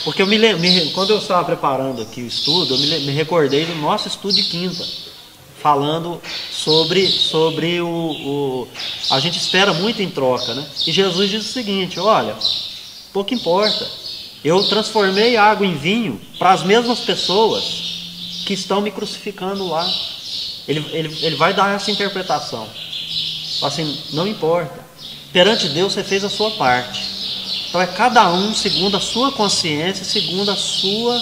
Porque quando eu estava preparando aqui o estudo, eu me recordei do nosso estudo de quinta, falando sobre a gente espera muito em troca, né? E Jesus diz o seguinte: olha, pouco importa, eu transformei água em vinho para as mesmas pessoas que estão me crucificando lá. Ele vai dar essa interpretação, assim, não importa, perante Deus você fez a sua parte. Então é cada um segundo a sua consciência, segundo a sua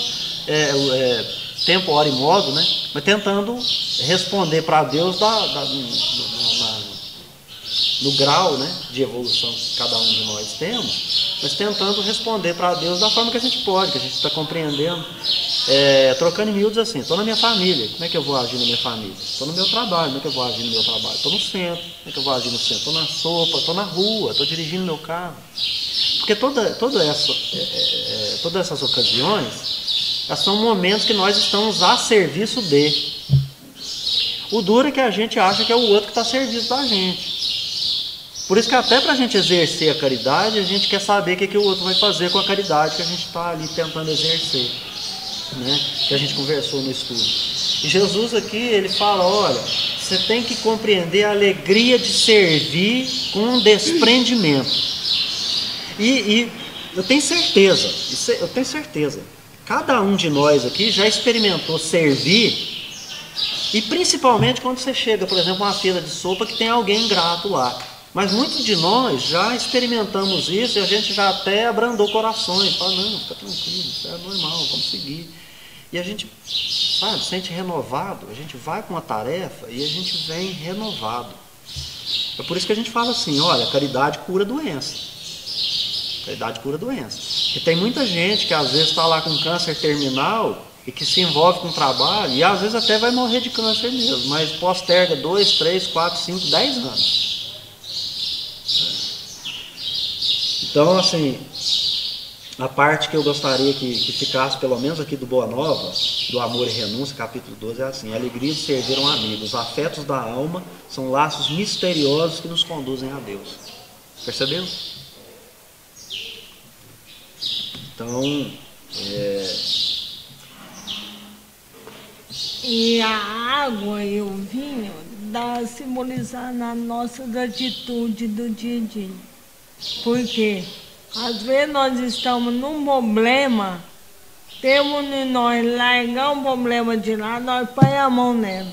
tempo, hora e modo, né? Mas tentando responder para Deus no grau, né, de evolução que cada um de nós temos, mas tentando responder para Deus da forma que a gente pode, que a gente está compreendendo. Trocando em miúdos assim: estou na minha família, como é que eu vou agir na minha família? Estou no meu trabalho, como é que eu vou agir no meu trabalho? Estou no centro, como é que eu vou agir no centro? Estou na sopa, estou na rua, estou dirigindo meu carro. Porque todas essas ocasiões, são momentos que nós estamos a serviço de. O duro é que a gente acha que é o outro que está a serviço da gente. Por isso que até para a gente exercer a caridade, a gente quer saber o que o outro vai fazer com a caridade que a gente está ali tentando exercer, né? Que a gente conversou no estudo. E Jesus aqui, ele fala: olha, você tem que compreender a alegria de servir com desprendimento. E eu tenho certeza, cada um de nós aqui já experimentou servir, e principalmente quando você chega, por exemplo, a uma fila de sopa que tem alguém ingrato lá. Mas muitos de nós já experimentamos isso e a gente já até abrandou corações. Fala: não, fica tranquilo, isso é normal, vamos seguir. E a gente, sabe, sente renovado, a gente vai com uma tarefa e a gente vem renovado. É por isso que a gente fala assim: olha, a caridade cura doença. Caridade cura doença. E tem muita gente que às vezes está lá com câncer terminal e que se envolve com o trabalho e às vezes até vai morrer de câncer mesmo, mas posterga 2, 3, 4, 5, 10 anos. Então, assim, a parte que eu gostaria que ficasse pelo menos aqui do Boa Nova, do Amor e Renúncia, capítulo 12, é assim: a alegria de servir um amigo. Os afetos da alma são laços misteriosos que nos conduzem a Deus. Percebeu? Então, E a água e o vinho dá a simbolizar na nossa atitude do dia a dia. Porque às vezes nós estamos num problema, temos em nós largar um problema de lá, nós põe a mão nela,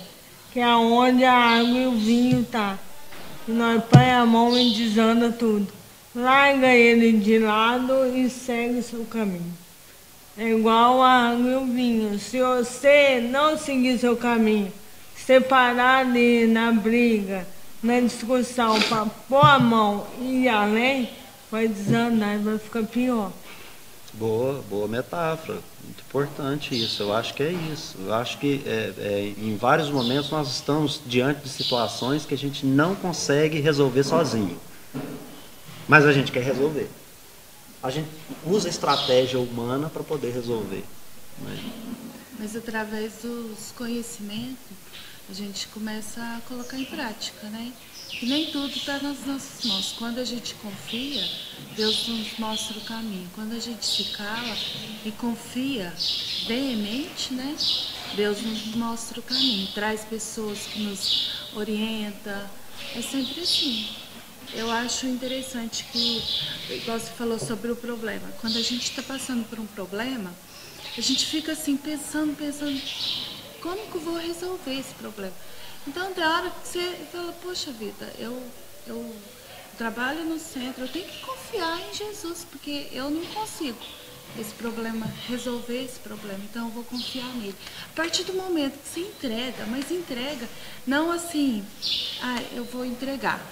que é onde a água e o vinho está. E nós põe a mão e desanda tudo. Larga ele de lado e segue seu caminho. É igual a água e o vinho. Se você não seguir seu caminho, você parar ali na briga, na discussão, para pôr a mão e ir além, vai desandar e vai ficar pior. boa metáfora. Muito importante isso. Eu acho que é isso. Eu acho que em vários momentos nós estamos diante de situações que a gente não consegue resolver sozinho. Mas a gente quer resolver. A gente usa a estratégia humana para poder resolver. Mas através dos conhecimentos, a gente começa a colocar em prática, né? E nem tudo está nas nossas mãos. Quando a gente confia, Deus nos mostra o caminho. Quando a gente se cala e confia veemente, né? Deus nos mostra o caminho. Traz pessoas que nos orientam. É sempre assim. Eu acho interessante que, igual você falou sobre o problema, quando a gente está passando por um problema, a gente fica assim pensando, como que eu vou resolver esse problema? Então, tem hora que você fala: poxa vida, eu trabalho no centro, eu tenho que confiar em Jesus, porque eu não consigo resolver esse problema, então eu vou confiar nele. A partir do momento que você entrega, mas entrega, não assim, eu vou entregar.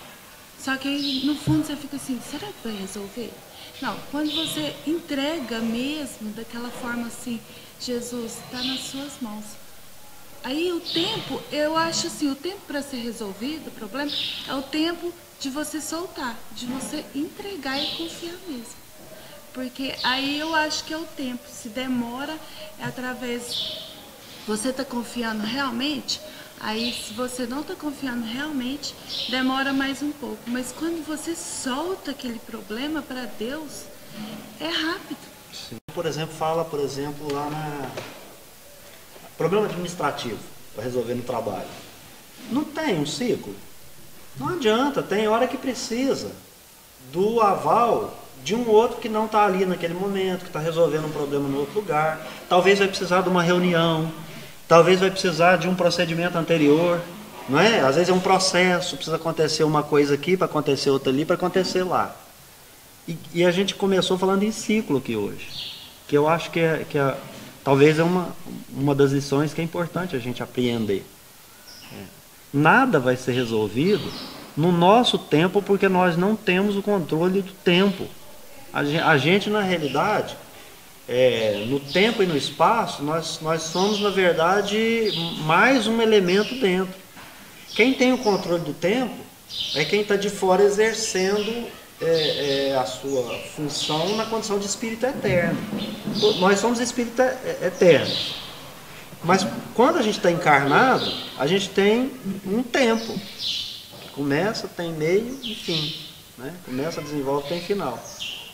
Só que aí, no fundo, você fica assim: será que vai resolver? Não, quando você entrega mesmo, daquela forma assim: Jesus, está nas suas mãos. Aí o tempo, eu acho assim, o tempo para ser resolvido, o problema, é o tempo de você soltar, de você entregar e confiar mesmo. porque aí eu acho que é o tempo. Se demora, é através... Você está confiando realmente? Aí, se você não está confiando realmente, demora mais um pouco. Mas quando você solta aquele problema para Deus, é rápido. Sim. Por exemplo, fala, lá na... Problema administrativo para resolver no trabalho. Não tem um ciclo? Não adianta, tem hora que precisa do aval de um outro que não está ali naquele momento, que está resolvendo um problema no outro lugar. Talvez vai precisar de uma reunião. Talvez vai precisar de um procedimento anterior, não é? Às vezes é um processo, precisa acontecer uma coisa aqui, para acontecer outra ali, para acontecer lá. E a gente começou falando em ciclo aqui hoje, que eu acho que talvez é uma das lições que é importante a gente apreender. Nada vai ser resolvido no nosso tempo, porque nós não temos o controle do tempo. A gente na realidade... no tempo e no espaço, nós somos, na verdade, mais um elemento dentro. Quem tem o controle do tempo é quem está de fora exercendo a sua função na condição de espírito eterno. Nós somos espírito eterno. Mas quando a gente está encarnado, a gente tem um tempo. Que começa, tem meio e fim. Né? Começa, desenvolve, tem final.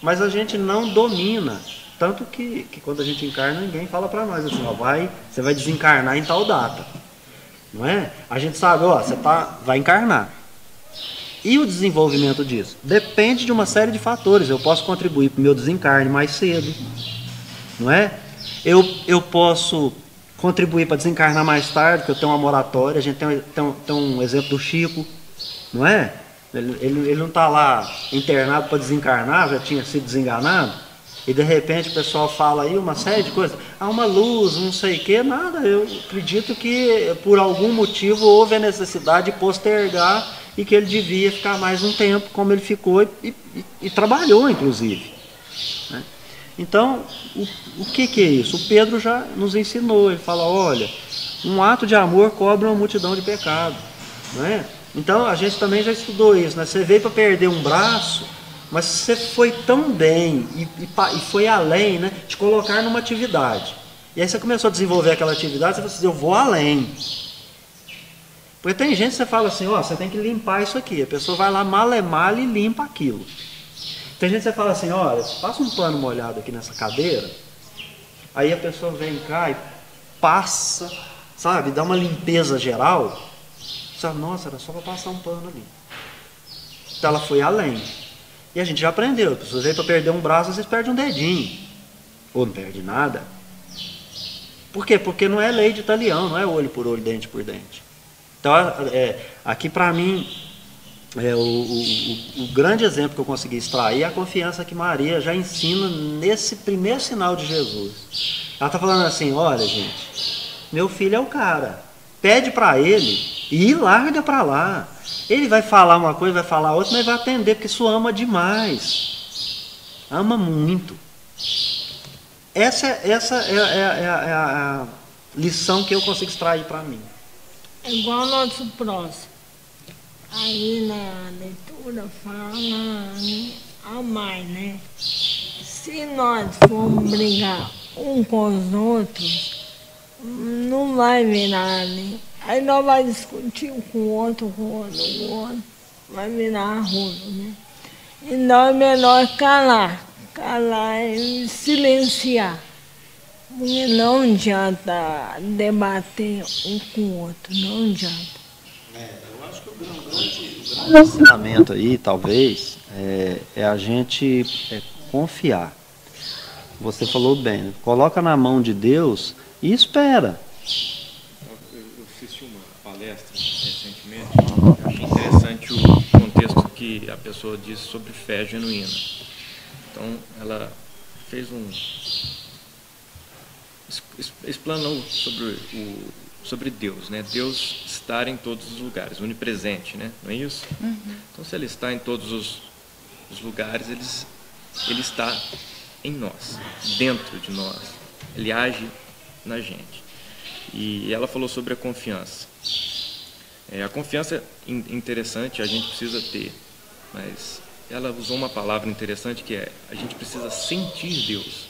Mas a gente não domina. Tanto que quando a gente encarna, ninguém fala para nós assim, você vai desencarnar em tal data. Não é? A gente sabe, você vai encarnar. E o desenvolvimento disso? Depende de uma série de fatores. Eu posso contribuir para o meu desencarne mais cedo. Não é? Eu posso contribuir para desencarnar mais tarde, porque eu tenho uma moratória. A gente tem um exemplo do Chico. Não é? Ele não está lá internado para desencarnar, já tinha sido desenganado. E de repente o pessoal fala aí uma série de coisas. Uma luz, não sei o que, nada. Eu acredito que por algum motivo houve a necessidade de postergar e que ele devia ficar mais um tempo, como ele ficou e trabalhou, inclusive. Né? Então, o que é isso? O Pedro já nos ensinou. Ele fala, olha, um ato de amor cobre uma multidão de pecado. Não é? Então, a gente também já estudou isso. Né? Você veio para perder um braço, mas você foi tão bem e foi além, né, de colocar numa atividade. E aí você começou a desenvolver aquela atividade, você falou assim, eu vou além. Porque tem gente que você fala assim, você tem que limpar isso aqui. A pessoa vai lá male e limpa aquilo. Tem gente que você fala assim, olha, passa um pano molhado aqui nessa cadeira. Aí a pessoa vem cá e passa, sabe, dá uma limpeza geral. Você fala, nossa, era só para passar um pano ali. Então ela foi além. E a gente já aprendeu, as pessoas veem para perder um braço, vocês perdem um dedinho. Ou não perde nada. Por quê? Porque não é lei de Italião, não é olho por olho, dente por dente. Então, aqui para mim, o grande exemplo que eu consegui extrair é a confiança que Maria já ensina nesse primeiro sinal de Jesus. Ela está falando assim, olha gente, meu filho é o cara, pede para ele e larga para lá. Ele vai falar uma coisa, vai falar outra, mas vai atender, porque isso ama demais. Ama muito. Essa é a lição que eu consigo extrair para mim. É igual ao nosso próximo. Aí na leitura fala amar, né? Se nós formos brigar um com os outros, não vai virar, né? Aí nós vamos discutir um com o outro, vai virar ruim, né? Então é melhor calar e silenciar. Porque não adianta debater um com o outro, não adianta. Eu acho que o grande ensinamento aí, talvez, é a gente confiar. Você falou bem, né? Coloca na mão de Deus e espera. Eu assisti uma palestra recentemente, eu achei interessante o contexto que a pessoa disse sobre fé genuína. Então, ela fez explanou sobre Deus, né? Deus estar em todos os lugares, onipresente, né? Não é isso? Uhum. Então, se ele está em todos os lugares, ele está em nós, dentro de nós. Ele age na gente. E ela falou sobre a confiança. A confiança é interessante, a gente precisa ter, mas ela usou uma palavra interessante que é: a gente precisa sentir Deus,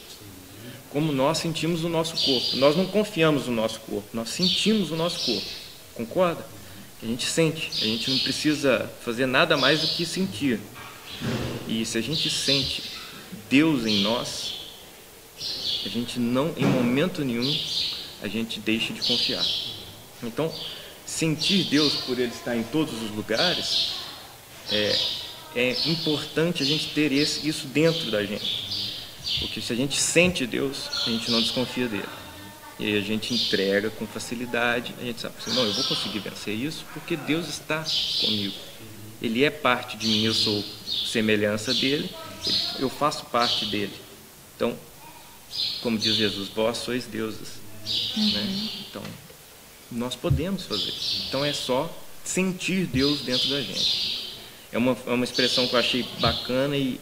como nós sentimos o nosso corpo. Nós não confiamos no nosso corpo, nós sentimos o nosso corpo. Concorda? A gente sente, a gente não precisa fazer nada mais do que sentir. E se a gente sente Deus em nós, a gente não, em momento nenhum, a gente deixa de confiar. Então, sentir Deus por Ele estar em todos os lugares, é importante a gente ter isso dentro da gente. Porque se a gente sente Deus, a gente não desconfia dele. E aí a gente entrega com facilidade, a gente sabe assim, não, eu vou conseguir vencer isso porque Deus está comigo. Ele é parte de mim, eu sou semelhança dele, eu faço parte dele. Então, como diz Jesus, vós sois deuses. Né? Então, nós podemos fazer. Então é só sentir Deus dentro da gente. É uma expressão que eu achei bacana e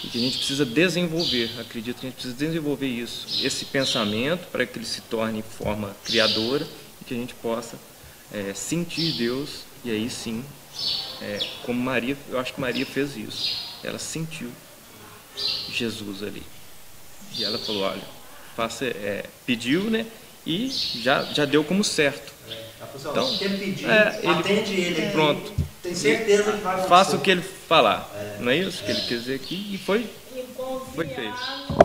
que a gente precisa desenvolver. Acredito que a gente precisa desenvolver isso, esse pensamento, para que ele se torne forma criadora e que a gente possa sentir Deus. E aí sim, como Maria, eu acho que Maria fez isso. Ela sentiu Jesus ali. E ela falou, olha, pediu, né? E já deu como certo. Então, ele pediu, atende ele. Pronto. Tem certeza que vai faça o que ele falar. Não é isso que ele quer dizer aqui? E foi feito.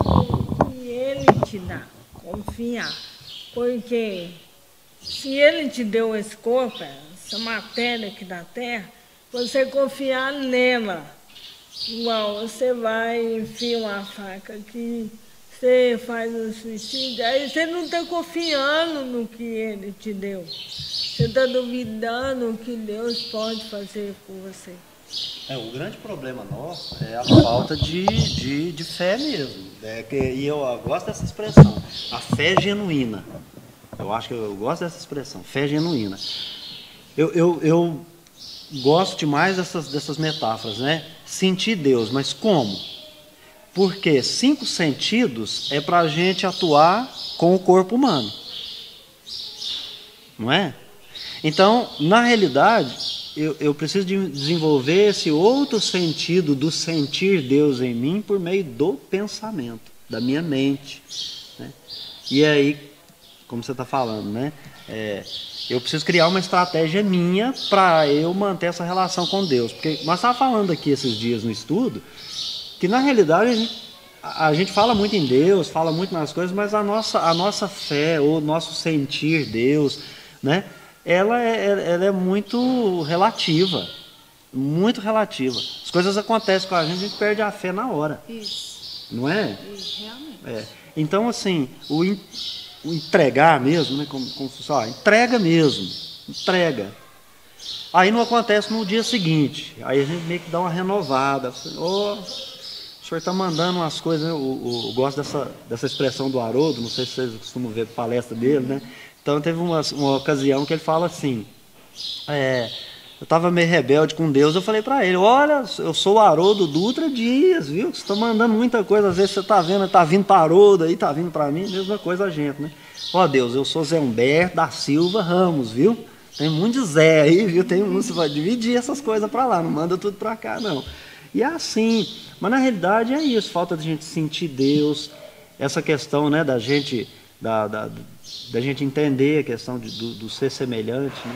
No que ele te dá. Confiar. Porque se ele te deu esse corpo, essa matéria aqui da terra, você confiar nela. Igual você vai enfiar uma faca aqui, você faz um suicídio, aí você não está confiando no que ele te deu. Você está duvidando o que Deus pode fazer por você. O grande problema nosso é a falta de fé mesmo. E eu gosto dessa expressão, a fé genuína. Eu acho que eu gosto dessa expressão, fé genuína. Eu gosto demais dessas metáforas, né? Sentir Deus, mas como? Porque 5 sentidos é para a gente atuar com o corpo humano. Não é? Então, na realidade, eu preciso de desenvolver esse outro sentido do sentir Deus em mim por meio do pensamento, da minha mente. Né? E aí, como você está falando, né? Eu preciso criar uma estratégia minha para eu manter essa relação com Deus. Porque nós estávamos falando aqui esses dias no estudo, que na realidade a gente fala muito em Deus, fala muito nas coisas, mas a nossa fé, ou nosso sentir Deus, né? Ela é muito relativa. Muito relativa. As coisas acontecem com a gente perde a fé na hora. Isso. Não é? Isso, realmente. Então, assim, o entregar mesmo, né? Como entrega mesmo. Entrega. Aí não acontece no dia seguinte. Aí a gente meio que dá uma renovada. O senhor está mandando umas coisas, né? Eu gosto dessa expressão do Haroldo, não sei se vocês costumam ver palestra dele, né? Então teve uma ocasião que ele fala assim, eu estava meio rebelde com Deus, eu falei para ele, olha, eu sou o Haroldo Dutra Dias, viu? Você está mandando muita coisa, às vezes você está vendo, está vindo para Haroldo aí, está vindo para mim, mesma coisa a gente, né? Ó Deus, eu sou Zé Humberto da Silva Ramos, viu? Tem muito Zé aí, viu? Tem um, você vai dividir essas coisas para lá, não manda tudo para cá, não. E é assim, mas na realidade é isso, falta de gente sentir Deus, essa questão, né, da gente entender a questão do ser semelhante, né?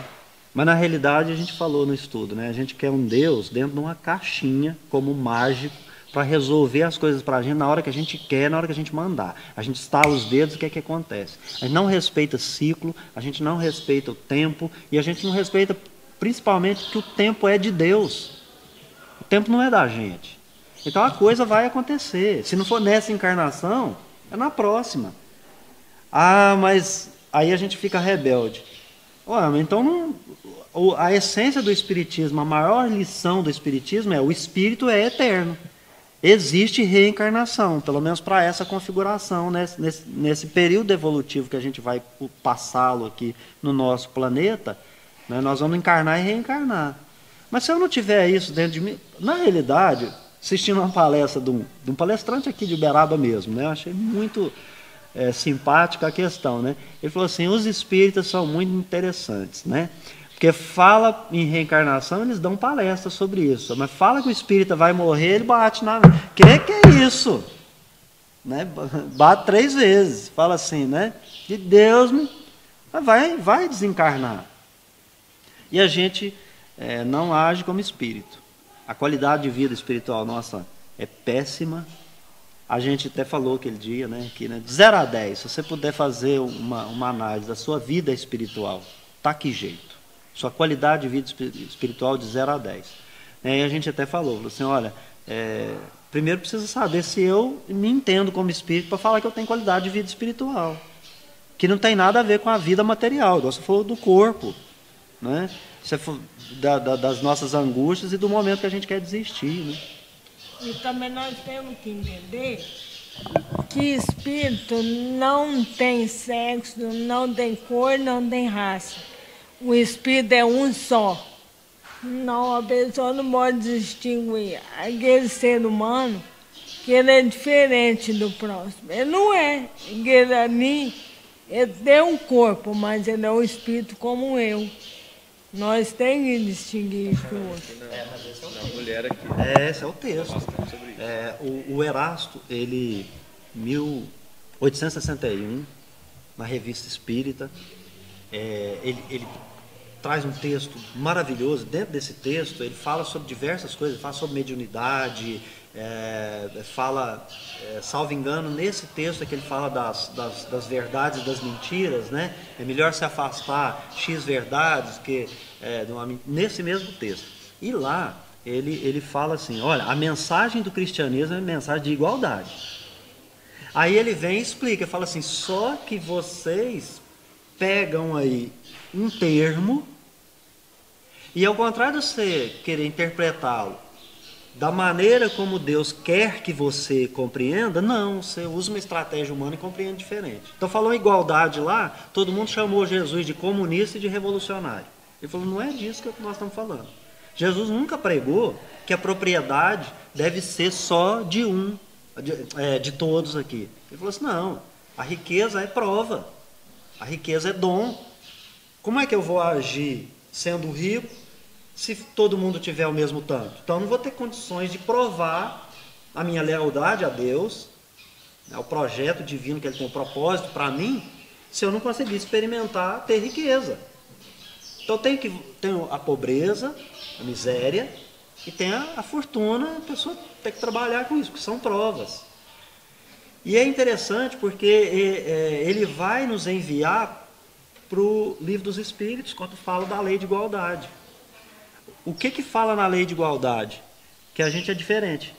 Mas na realidade a gente falou no estudo, né? A gente quer um Deus dentro de uma caixinha, como mágico, para resolver as coisas para a gente na hora que a gente quer, na hora que a gente mandar. A gente estala os dedos, o que é que acontece? A gente não respeita ciclo, a gente não respeita o tempo, e a gente não respeita principalmente que o tempo é de Deus. O tempo não é da gente. Então a coisa vai acontecer. Se não for nessa encarnação, é na próxima. Mas aí a gente fica rebelde. Então a essência do Espiritismo, a maior lição do Espiritismo o Espírito é eterno. Existe reencarnação, pelo menos para essa configuração, nesse período evolutivo que a gente vai passá-lo aqui no nosso planeta, né, nós vamos encarnar e reencarnar. Mas se eu não tiver isso dentro de mim, na realidade, assistindo uma palestra de um palestrante aqui de Uberaba mesmo, né, eu achei muito simpática a questão, né? Ele falou assim, os espíritas são muito interessantes, né? Porque fala em reencarnação, eles dão palestra sobre isso. Mas fala que o espírita vai morrer, ele bate na... Que é isso? Né? Bate 3 vezes. Fala assim, né? De Deus, vai desencarnar. E a gente não age como espírito. A qualidade de vida espiritual nossa é péssima. A gente até falou aquele dia, né? Que, de 0 a 10, se você puder fazer uma análise da sua vida espiritual, tá que jeito? Sua qualidade de vida espiritual de 0 a 10. E a gente até falou assim, olha, primeiro precisa saber se eu me entendo como espírito para falar que eu tenho qualidade de vida espiritual. Que não tem nada a ver com a vida material, igual você falou do corpo, né? Das nossas angústias e do momento que a gente quer desistir, né? E também nós temos que entender que espírito não tem sexo, não tem cor, não tem raça. O espírito é um só. Não, a pessoa não pode distinguir aquele ser humano que ele é diferente do próximo. Ele não é. Ele ali, ele tem um corpo, mas ele é um espírito como eu. Nós temos que distinguir isso do outro. Mas esse é o mulher aqui. Esse é o texto. O Erasto, ele, 1861, na Revista Espírita, ele traz um texto maravilhoso. Dentro desse texto, ele fala sobre diversas coisas, ele fala sobre mediunidade, salvo engano, nesse texto é que ele fala das verdades e das mentiras, né? É melhor se afastar X verdades que nesse mesmo texto. E lá ele fala assim, olha, a mensagem do cristianismo é uma mensagem de igualdade. Aí ele vem e explica, fala assim, só que vocês pegam aí um termo e, ao contrário de você querer interpretá-lo da maneira como Deus quer que você compreenda, não, você usa uma estratégia humana e compreende diferente. Então, falou em igualdade lá, todo mundo chamou Jesus de comunista e de revolucionário. Ele falou, não é disso que nós estamos falando. Jesus nunca pregou que a propriedade deve ser só de de todos aqui. Ele falou assim, não, a riqueza é prova, a riqueza é dom. Como é que eu vou agir sendo rico se todo mundo tiver o mesmo tanto? Então eu não vou ter condições de provar a minha lealdade a Deus, ao projeto divino que Ele tem um propósito para mim, se eu não conseguir experimentar ter riqueza. Então tem a pobreza, a miséria, e tem a fortuna, a pessoa tem que trabalhar com isso, que são provas. E é interessante porque ele vai nos enviar para o Livro dos Espíritos, quando fala da lei de igualdade. O que fala na lei de igualdade? Que a gente é diferente.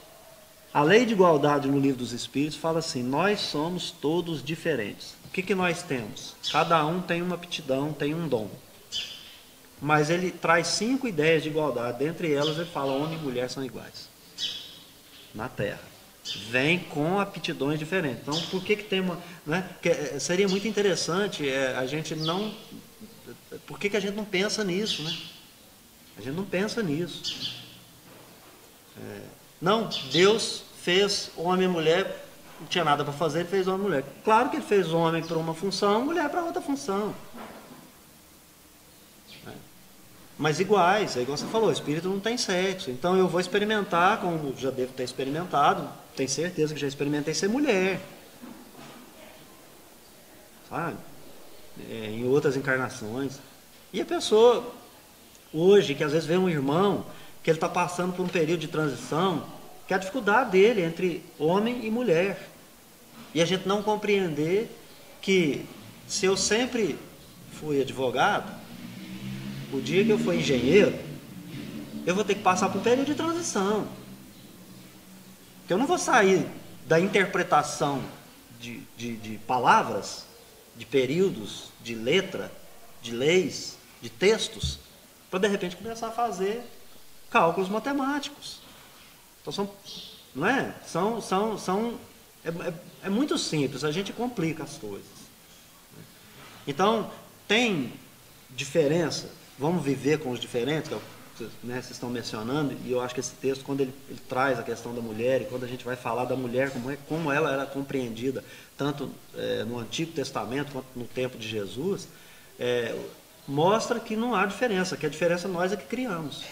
A lei de igualdade no Livro dos Espíritos fala assim, nós somos todos diferentes. O que nós temos? Cada um tem uma aptidão, tem um dom. Mas ele traz 5 ideias de igualdade. Dentre elas ele fala, homem e mulher são iguais na Terra. Vem com aptidões diferentes. Então, por que tem uma... Né? Seria muito interessante a gente não... Por que a gente não pensa nisso, né? A gente não pensa nisso. Não, Deus fez homem e mulher, não tinha nada para fazer, ele fez homem e mulher. Claro que ele fez homem para uma função, mulher para outra função. Mas iguais, é igual você falou, o espírito não tem sexo. Então eu vou experimentar, como já devo ter experimentado, tenho certeza que já experimentei ser mulher. Sabe? Em outras encarnações. E a pessoa, hoje, que às vezes vê um irmão, que ele está passando por um período de transição, que é a dificuldade dele entre homem e mulher. E a gente não compreender que se eu sempre fui advogado, o dia que eu for engenheiro, eu vou ter que passar por um período de transição. Porque eu não vou sair da interpretação de palavras, de períodos, de letra, de leis, de textos, para de repente começar a fazer cálculos matemáticos. Então é muito simples, a gente complica as coisas. Então, tem diferença. Vamos viver com os diferentes, que vocês estão mencionando, e eu acho que esse texto, quando ele traz a questão da mulher, e quando a gente vai falar da mulher, como ela era compreendida, tanto no Antigo Testamento quanto no tempo de Jesus, mostra que não há diferença, que a diferença nós é que criamos.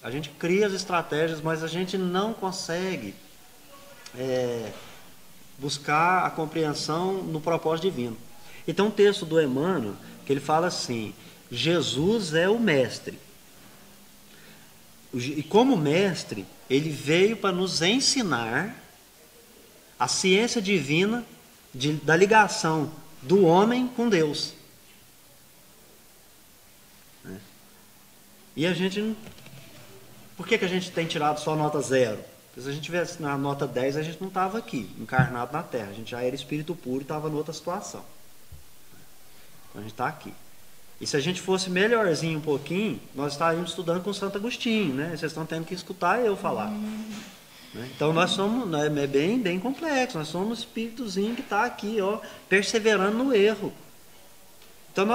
A gente cria as estratégias, mas a gente não consegue buscar a compreensão no propósito divino. E tem um texto do Emmanuel que ele fala assim: Jesus é o mestre. E como mestre, ele veio para nos ensinar a ciência divina da ligação do homem com Deus. E a gente... Por que a gente tem tirado só nota 0? Porque se a gente tivesse na nota 10, a gente não estava aqui, encarnado na Terra. A gente já era espírito puro e estava em outra situação. Então a gente está aqui. E se a gente fosse melhorzinho um pouquinho, nós estaríamos estudando com Santo Agostinho, né? Vocês estão tendo que escutar eu falar. Né? Então nós somos, é bem complexo, nós somos um espíritozinho que está aqui, ó, perseverando no erro. Então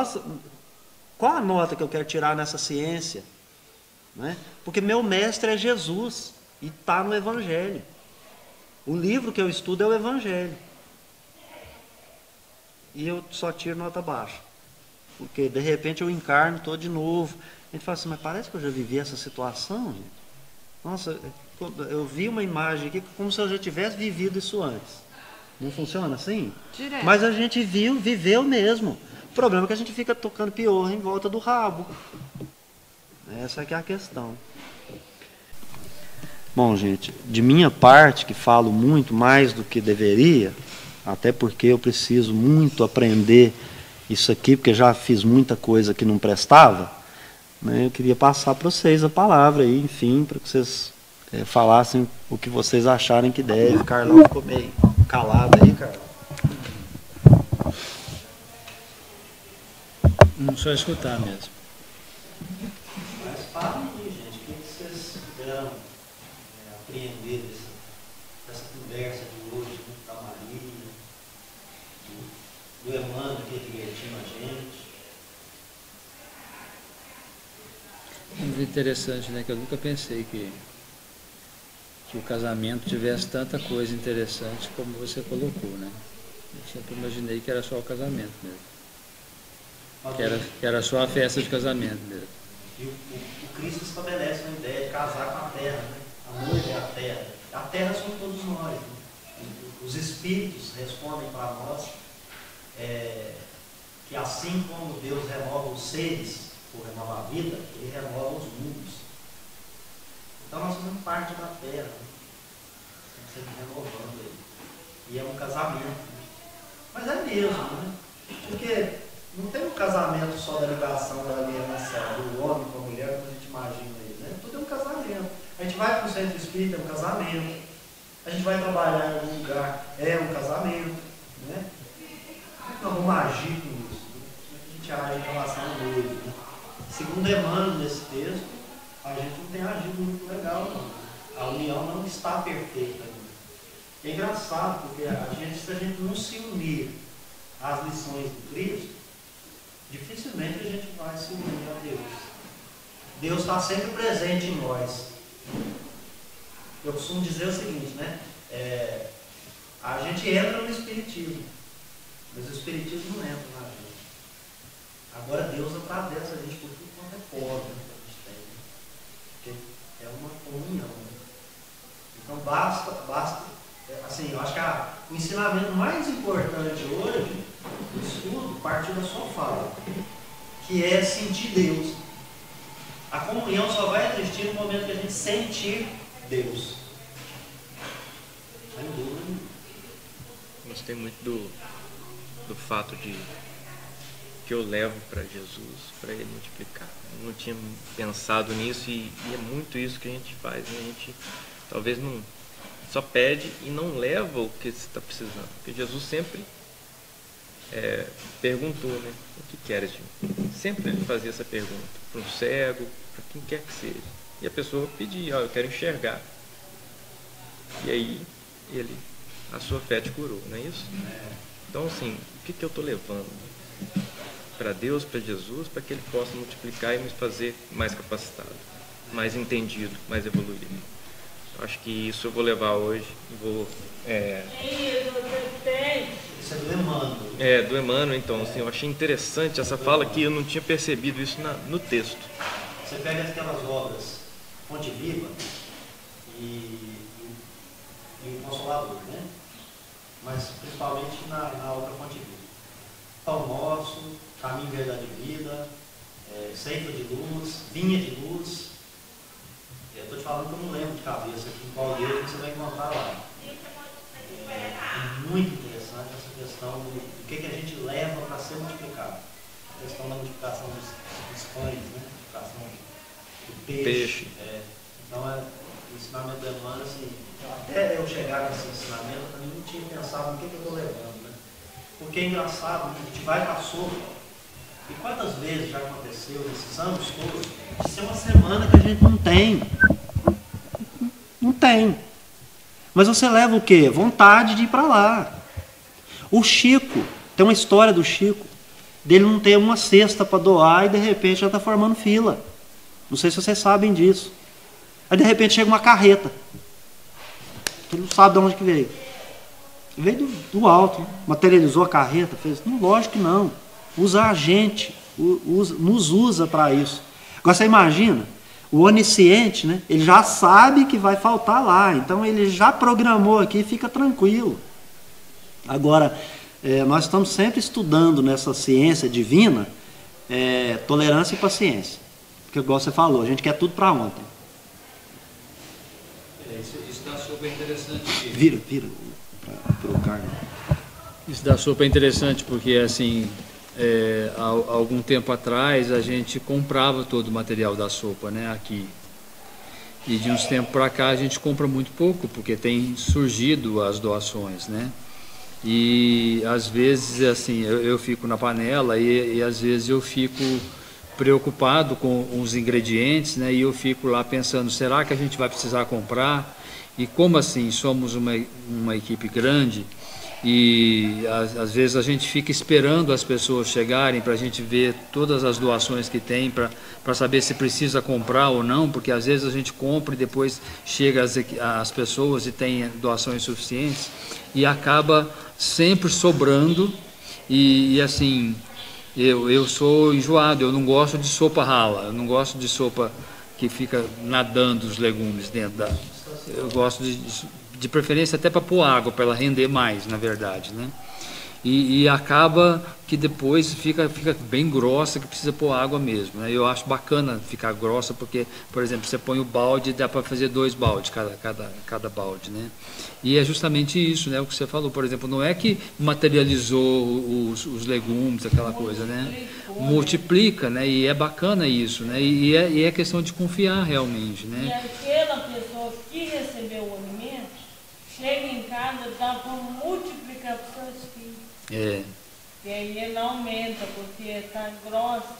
qual a nota que eu quero tirar nessa ciência? Né? Porque meu mestre é Jesus e está no Evangelho. O livro que eu estudo é o Evangelho. E eu só tiro nota baixa. Porque de repente eu encarno, estou de novo. A gente fala assim, mas parece que eu já vivi essa situação, gente. Nossa, eu vi uma imagem aqui como se eu já tivesse vivido isso antes. Não funciona assim? Direto. Mas a gente viveu mesmo. O problema é que a gente fica tocando pior em volta do rabo. Essa que é a questão. Bom, gente, de minha parte, que falo muito mais do que deveria, até porque eu preciso muito aprender isso aqui, porque já fiz muita coisa que não prestava, né? Eu queria passar para vocês a palavra aí, enfim, para que vocês falassem o que vocês acharem que deve. O Carlão ficou meio calado aí, Carlão. Não só escutar mesmo. Mas falem aí, gente, o que vocês puderam aprender dessa conversa de hoje, né, da Maria, do Emmanuel que divertiu a gente. Muito interessante, né? Que eu nunca pensei que o casamento tivesse tanta coisa interessante como você colocou, né? Eu sempre imaginei que era só o casamento mesmo. Que era só a festa de casamento mesmo. E o Cristo estabelece uma ideia de casar com a terra, né? A noiva é a terra. A terra somos todos nós. Né? Os espíritos respondem para nós que assim como Deus renova os seres, ou renova a vida, Ele renova os mundos. Então nós somos parte da terra. Né? Estamos sempre renovando ele. E é um casamento. Né? Mas é mesmo, né? Porque não tem um casamento só da ligação da aliança do homem com a mulher, como a gente imagina aí, né? Tudo é um casamento. A gente vai para o centro espírita, é um casamento. A gente vai trabalhar em algum lugar, é um casamento, né? Nós vamos agir com isso. Né? A gente age em relação ao noivo. Né? Segundo Emmanuel, nesse texto, a gente não tem agido muito legal, não. A união não está perfeita ainda. É engraçado, porque se a gente não se unir às lições do Cristo, dificilmente a gente vai se unir a Deus. Deus está sempre presente em nós. Eu costumo dizer o seguinte, né? A gente entra no Espiritismo, mas o Espiritismo não entra na gente. Agora Deus atravessa a gente por tudo quanto é pobre que a gente tem. Porque é uma comunhão. Né? Então basta. Assim, eu acho que o ensinamento mais importante hoje do estudo partiu da sua fala, que é sentir Deus. A comunhão só vai existir no momento que a gente sentir Deus. Sem dúvida nenhuma. Gostei muito do fato de que eu levo para Jesus, para Ele multiplicar. Eu não tinha pensado nisso e é muito isso que a gente faz. Né? A gente talvez não só pede e não leva o que você está precisando. Porque Jesus sempre perguntou, né? O que queres de mim? Sempre ele fazia essa pergunta. Para um cego, para quem quer que seja. E a pessoa pedia, eu quero enxergar. E aí, a sua fé te curou, não é isso? Então, assim, o que eu estou levando? Para Deus, para Jesus, para que Ele possa multiplicar e me fazer mais capacitado, mais entendido, mais evoluído. Acho que isso eu vou levar hoje e vou... Isso é do Emmanuel. Do Emmanuel, então, assim, eu achei interessante essa fala que eu não tinha percebido isso no texto. Você pega aquelas obras Fonte Viva e o Consolador, né? Mas principalmente na obra Fonte Viva. Pão Nosso, Caminho, Verdade e Vida, Ceifa de Luz, Vinha de Luz. Eu estou te falando que eu não lembro de cabeça aqui em qual livro você vai encontrar lá. É muito interessante essa questão do que a gente leva para ser multiplicado. A questão da multiplicação dos pães, né? Multiplicação do peixe. Então, o ensinamento do Emmanuel, assim, até eu chegar nesse ensinamento, eu também não tinha pensado no que eu estou levando, né? Porque é engraçado, a gente vai para a sopa, e quantas vezes já aconteceu nesses anos todos, de ser uma semana que a gente não tem. Não tem. Mas você leva o quê? Vontade de ir para lá. O Chico, tem uma história do Chico, dele não ter uma cesta para doar e de repente já está formando fila. Não sei se vocês sabem disso. Aí de repente chega uma carreta. Ele não sabe de onde que veio. Veio do alto, materializou a carreta, fez. Não, lógico que não. Usa a gente, nos usa para isso. Agora você imagina, o onisciente, né? Ele já sabe que vai faltar lá, então ele já programou aqui, fica tranquilo. Agora, nós estamos sempre estudando nessa ciência divina tolerância e paciência. Porque, igual você falou, a gente quer tudo para ontem. Isso da sopa é interessante. Vira para o carne. Isso da sopa é interessante porque, assim, há algum tempo atrás a gente comprava todo o material da sopa, né, aqui. E de uns tempos para cá a gente compra muito pouco, porque tem surgido as doações, né? E às vezes, assim, eu fico na panela e às vezes eu fico preocupado com os ingredientes, né? E eu fico lá pensando, será que a gente vai precisar comprar? E como assim, somos uma equipe grande e às vezes a gente fica esperando as pessoas chegarem para a gente ver todas as doações que tem, para saber se precisa comprar ou não, porque às vezes a gente compra e depois chega as pessoas e tem doações suficientes e acaba sempre sobrando e assim, eu sou enjoado, eu não gosto de sopa rala, eu não gosto de sopa que fica nadando os legumes dentro da... Eu gosto de preferência até para pôr água, para ela render mais, na verdade, né? E acaba que depois fica bem grossa, que precisa pôr água mesmo, né? Eu acho bacana ficar grossa, porque, por exemplo, você põe o balde, dá para fazer 2 baldes, cada balde, né? E é justamente isso, né? O que você falou, por exemplo, não é que materializou os legumes, aquela coisa, né? Multiplica, né? E é bacana isso, né? E é questão de confiar realmente, né? E aquela pessoa que recebeu o alimento, chega em casa, dá para multiplicar para os seus filhos. E aí ele aumenta, porque está grossa.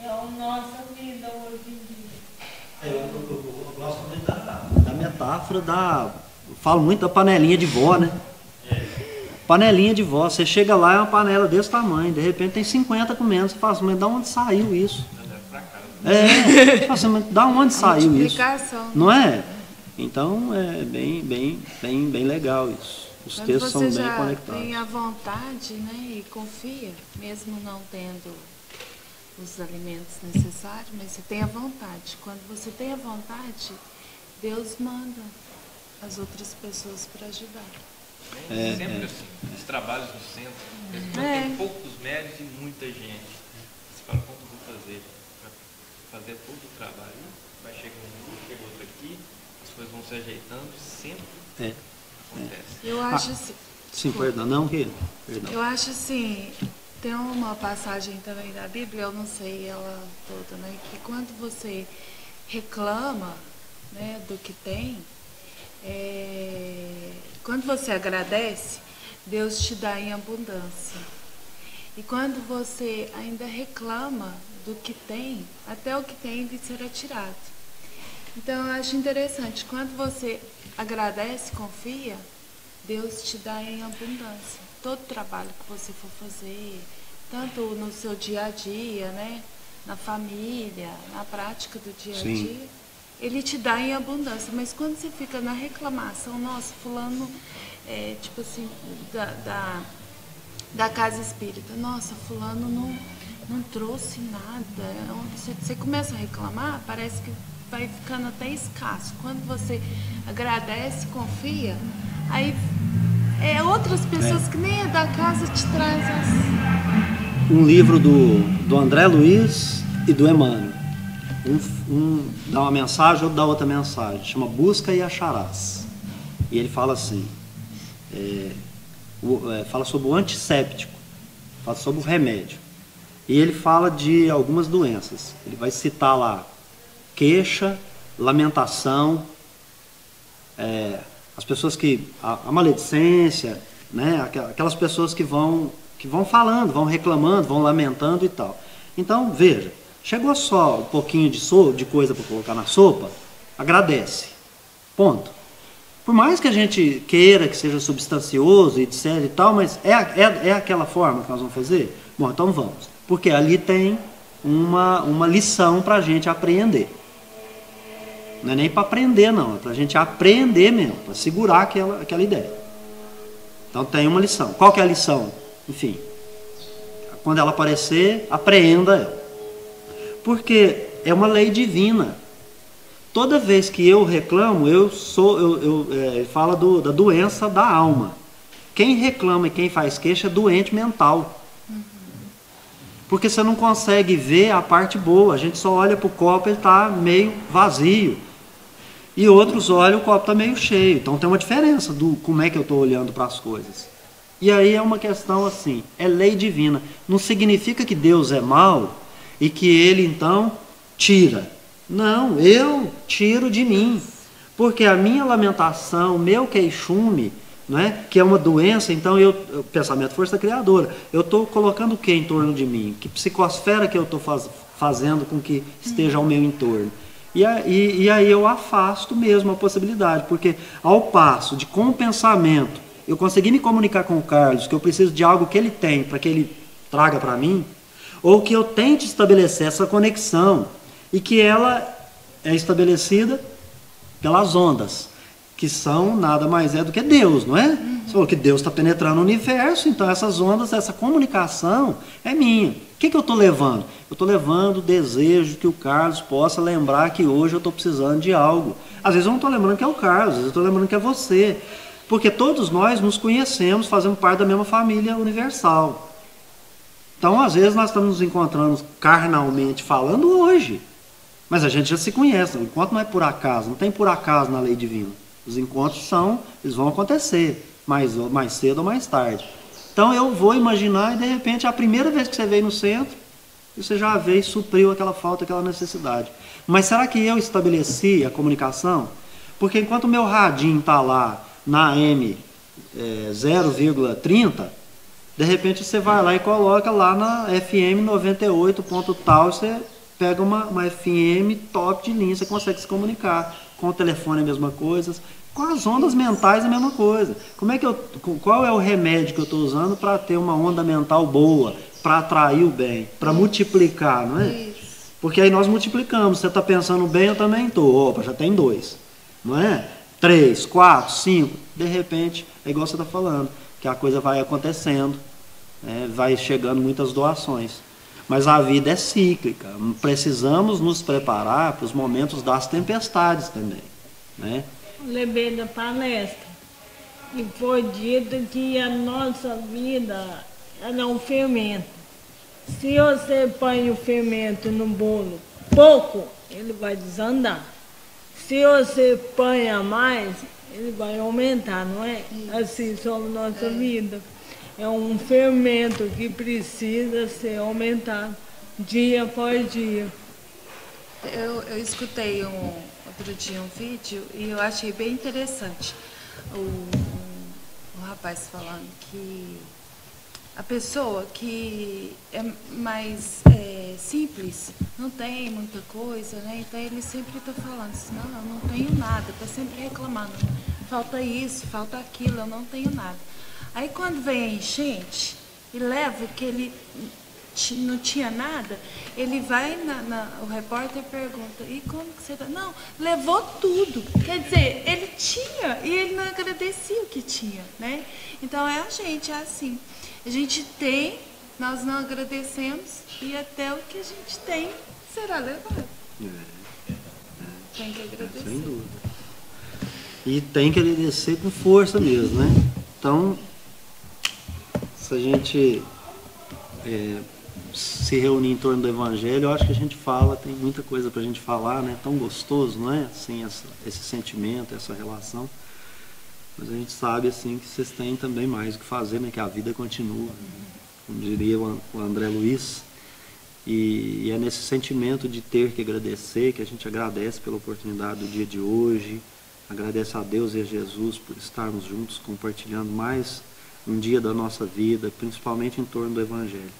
É a nossa vida hoje em dia. Eu gosto muito da metáfora eu falo muito da panelinha de vó, né? Panelinha de vó, você chega lá, é uma panela desse tamanho, de repente tem 50 comendo, você fala assim, mas da onde saiu isso? Você fala assim, mas da onde saiu isso? Não é? Então é bem legal isso. Os textos são bem conectados. Você já tem a vontade, né, e confia, mesmo não tendo os alimentos necessários, mas você tem a vontade. Quando você tem a vontade, Deus manda as outras pessoas para ajudar. Sempre assim, os trabalhos no centro, tem poucos médios e muita gente. Você fala, quanto eu vou fazer? Para fazer todo o trabalho, vai chegando um, chega outro aqui, as coisas vão se ajeitando, sempre acontece. Eu acho assim... Sim, perdão. Eu acho assim, tem uma passagem também da Bíblia, eu não sei ela toda, né? Que quando você reclama, né, do que tem, quando você agradece, Deus te dá em abundância. E quando você ainda reclama do que tem, até o que tem de ser tirado. Então eu acho interessante, quando você agradece, confia, Deus te dá em abundância. Todo trabalho que você for fazer, tanto no seu dia a dia, né, na família, na prática do dia a dia, Ele te dá em abundância. Mas quando você fica na reclamação, nossa, fulano, tipo assim, da casa espírita. Nossa, fulano não trouxe nada. Você começa a reclamar, parece que vai ficando até escasso. Quando você agradece, confia, aí outras pessoas que nem é da casa te trazem assim. Um livro do André Luiz e do Emmanuel. Um dá uma mensagem, outro dá outra mensagem. Chama Busca e Acharás. E ele fala assim, fala sobre o antisséptico, fala sobre o remédio. E ele fala de algumas doenças. Ele vai citar lá queixa, lamentação, as pessoas que... A maledicência, né? Aquelas pessoas que vão falando, vão reclamando, vão lamentando e tal. Então, veja, chegou só um pouquinho de coisa para colocar na sopa, agradece. Ponto. Por mais que a gente queira que seja substancioso, etc e tal, mas é aquela forma que nós vamos fazer? Bom, então vamos. Porque ali tem uma lição para a gente aprender. Não é nem para aprender, não. É para a gente aprender mesmo, para segurar aquela ideia. Então tem uma lição. Qual que é a lição? Enfim, quando ela aparecer, apreenda ela. Porque é uma lei divina. Toda vez que eu reclamo, ele fala da doença da alma. Quem reclama e quem faz queixa é doente mental. Porque você não consegue ver a parte boa. A gente só olha para o copo, ele está meio vazio. E outros olham, o copo está meio cheio. Então tem uma diferença do como é que eu estou olhando para as coisas. E aí é uma questão assim, é lei divina. Não significa que Deus é mau e que Ele então tira. Não, eu tiro de mim. Porque a minha lamentação, meu queixume, né, que é uma doença, então pensamento força criadora. Eu estou colocando o que em torno de mim? Que psicosfera que eu estou fazendo com que esteja ao meu entorno? E aí eu afasto mesmo a possibilidade. Porque ao passo de com o pensamento eu conseguir me comunicar com o Carlos, que eu preciso de algo que ele tem para que ele traga para mim, ou que eu tente estabelecer essa conexão e que ela é estabelecida pelas ondas, que são nada mais do que Deus, não é? Você falou que Deus está penetrando o universo, então essas ondas, essa comunicação é minha. O que eu estou levando? Eu estou levando o desejo que o Carlos possa lembrar que hoje eu estou precisando de algo. Às vezes eu não estou lembrando que é o Carlos, às vezes eu estou lembrando que é você. Porque todos nós nos conhecemos, fazemos parte da mesma família universal. Então, às vezes, nós estamos nos encontrando carnalmente falando hoje. Mas a gente já se conhece. O encontro não é por acaso, não tem por acaso na lei divina. Os encontros eles vão acontecer, mais cedo ou mais tarde. Então, eu vou imaginar e, de repente, a primeira vez que você veio no centro, você já veio e supriu aquela falta, aquela necessidade. Mas será que eu estabeleci a comunicação? Porque enquanto o meu radinho está lá, na AM 0,30, de repente você vai lá e coloca lá na FM 98 ponto tal, você pega uma FM top de linha, você consegue se comunicar. Com o telefone é a mesma coisa, com as ondas mentais é a mesma coisa. Qual é o remédio que eu estou usando para ter uma onda mental boa, para atrair o bem, para multiplicar, não é? Porque aí nós multiplicamos, você está pensando bem, eu também estou, opa, já tem 2, não é? 3, 4, 5, de repente, é igual você está falando, que a coisa vai acontecendo, vai chegando muitas doações. Mas a vida é cíclica, precisamos nos preparar para os momentos das tempestades também. Né? Lembrei da palestra e foi dito que a nossa vida é um fermento. Se você põe o fermento no bolo pouco, ele vai desandar. Se você põe a mais, ele vai aumentar, não é? Assim sobre nossa vida. É um fermento que precisa ser aumentado dia após dia. Eu escutei outro dia um vídeo e eu achei bem interessante. O rapaz falando que a pessoa que é mais simples, não tem muita coisa, né? Então ele sempre está falando assim, não, eu não tenho nada, está sempre reclamando. Falta isso, falta aquilo, eu não tenho nada. Aí quando vem a enchente e leva o que ele não tinha nada, ele vai, o repórter pergunta, e como que você tá? Não, levou tudo. Quer dizer, ele tinha e ele não agradecia o que tinha, né? Então é a gente, é assim. A gente tem, nós não agradecemos e até o que a gente tem será levado. Tem que agradecer. Sem dúvida. E tem que agradecer com força mesmo, né? Então, se a gente se reunir em torno do Evangelho, eu acho que a gente fala, tem muita coisa pra gente falar, né? Tão gostoso, não é? Assim, esse sentimento, essa relação. Mas a gente sabe, assim, que vocês têm também mais o que fazer, né? Que a vida continua, como diria o André Luiz. E é nesse sentimento de ter que agradecer, que a gente agradece pela oportunidade do dia de hoje, agradece a Deus e a Jesus por estarmos juntos, compartilhando mais um dia da nossa vida, principalmente em torno do Evangelho.